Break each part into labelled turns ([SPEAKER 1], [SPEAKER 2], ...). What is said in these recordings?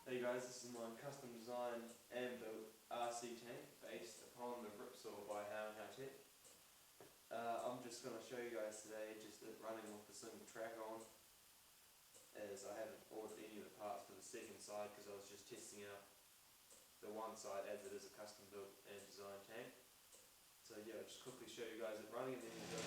[SPEAKER 1] Hey guys, this is my custom designed and built RC tank based upon the Ripsaw by Howe and Howe. I'm just going to show you guys today just it running with the single track on, as I haven't ordered any of the parts for the second side because I was just testing out the one side as it is a custom built and designed tank. So yeah, I'll just quickly show you guys it running and then we'll go.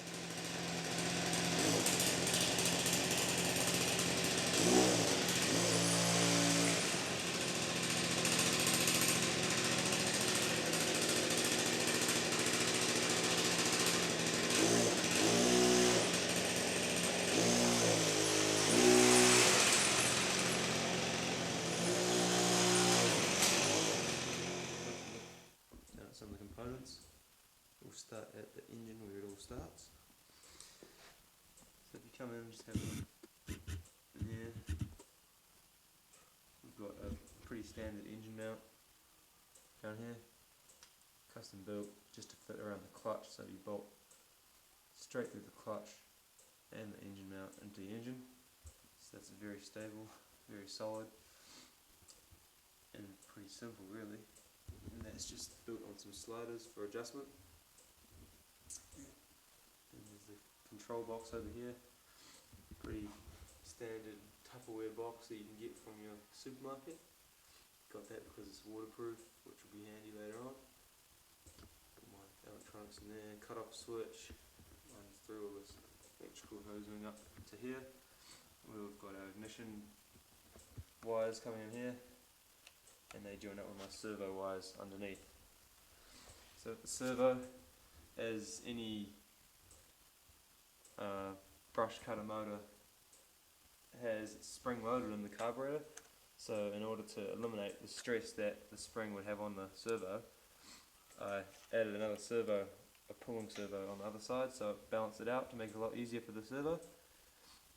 [SPEAKER 1] Some of the components. We'll start at the engine where it all starts. So if you come in, just have a look in here. We've got a pretty standard engine mount down here, custom built just to fit around the clutch, so you bolt straight through the clutch and the engine mount into the engine. So that's very stable, very solid, and pretty simple really. And that's just built on some sliders for adjustment. And there's the control box over here, pretty standard Tupperware box that you can get from your supermarket. Got that because it's waterproof, which will be handy later on. Put my electronics in there, cut off switch, runs through all this electrical hosing up to here. We've got our ignition wires coming in here, and they join up with my servo wires underneath. So the servo, as any brush cutter motor, has spring loaded in the carburetor. So in order to eliminate the stress that the spring would have on the servo, I added another servo, a pulling servo on the other side, so it balanced it out to make it a lot easier for the servo,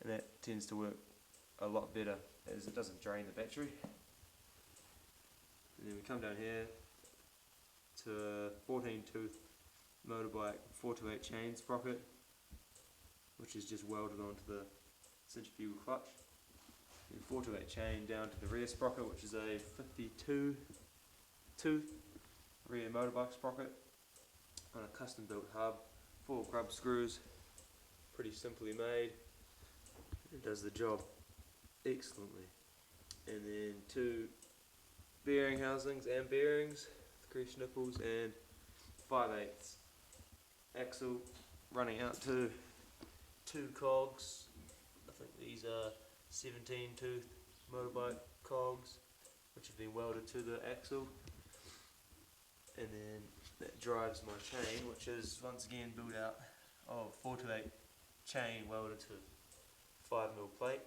[SPEAKER 1] and that tends to work a lot better as it doesn't drain the battery. And then we come down here to a 14 tooth motorbike 428 chain sprocket, which is just welded onto the centrifugal clutch. And 428 chain down to the rear sprocket, which is a 52 tooth rear motorbike sprocket on a custom built hub, 4 grub screws, pretty simply made. It does the job excellently. And then 2 bearing housings and bearings, grease nipples, and 5/8 axle running out to 2 cogs. I think these are 17 tooth motorbike cogs, which have been welded to the axle. And then that drives my chain, which is once again built out of 428 chain welded to 5mm plate.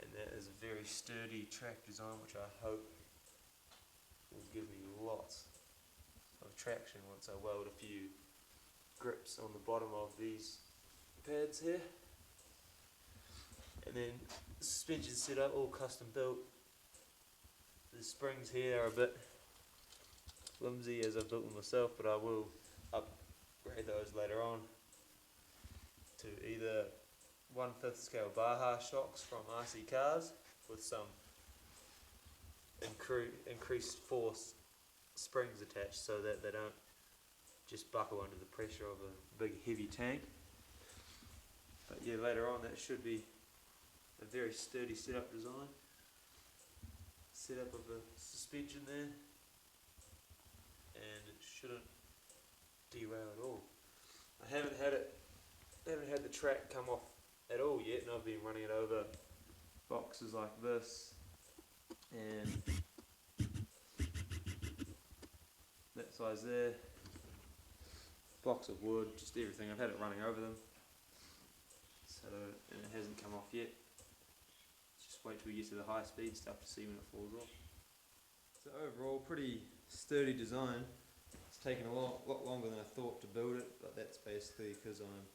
[SPEAKER 1] And that is a very sturdy track design, which I hope will give me lots of traction once I weld a few grips on the bottom of these pads here. And then the suspension setup, all custom built. The springs here are a bit flimsy as I've built them myself, but I will upgrade those later on to either 1/5 scale Baja shocks from RC cars with some increased force springs attached so that they don't just buckle under the pressure of a big heavy tank. But yeah, later on that should be a very sturdy setup design. Setup of the suspension there, and it shouldn't derail at all. I haven't had the track come off at all yet, and I've been running it over boxes like this and that size there, blocks of wood, just everything. I've had it running over them, so, and it hasn't come off yet. Just wait till we get to the high speed stuff to see when it falls off. So overall, pretty sturdy design. It's taken a lot longer than I thought to build it, but that's basically because I'm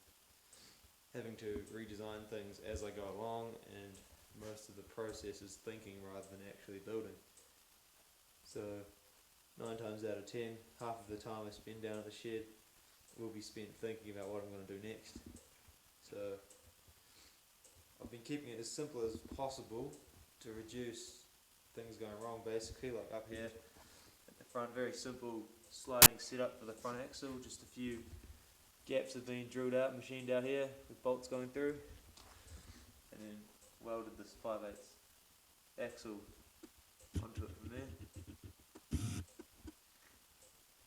[SPEAKER 1] having to redesign things as I go along, and most of the process is thinking rather than actually building. So 9 times out of 10, half of the time I spend down at the shed will be spent thinking about what I'm going to do next. So I've been keeping it as simple as possible to reduce things going wrong basically, like up here at the front. Very simple sliding setup for the front axle, just a few gaps have been drilled out, machined out here with bolts going through, and then welded this 5/8 axle onto it from there,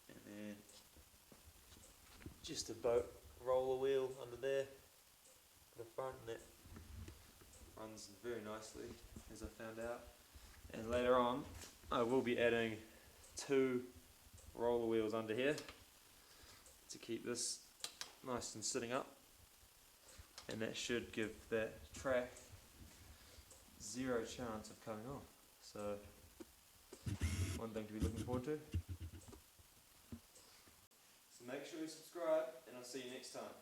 [SPEAKER 1] and then just a boat roller wheel under there for the front, and that runs very nicely, as I found out. And later on I will be adding 2 roller wheels under here to keep this nice and sitting up, and that should give that track 0 chance of coming off. So one thing to be looking forward to. So make sure you subscribe, and I'll see you next time.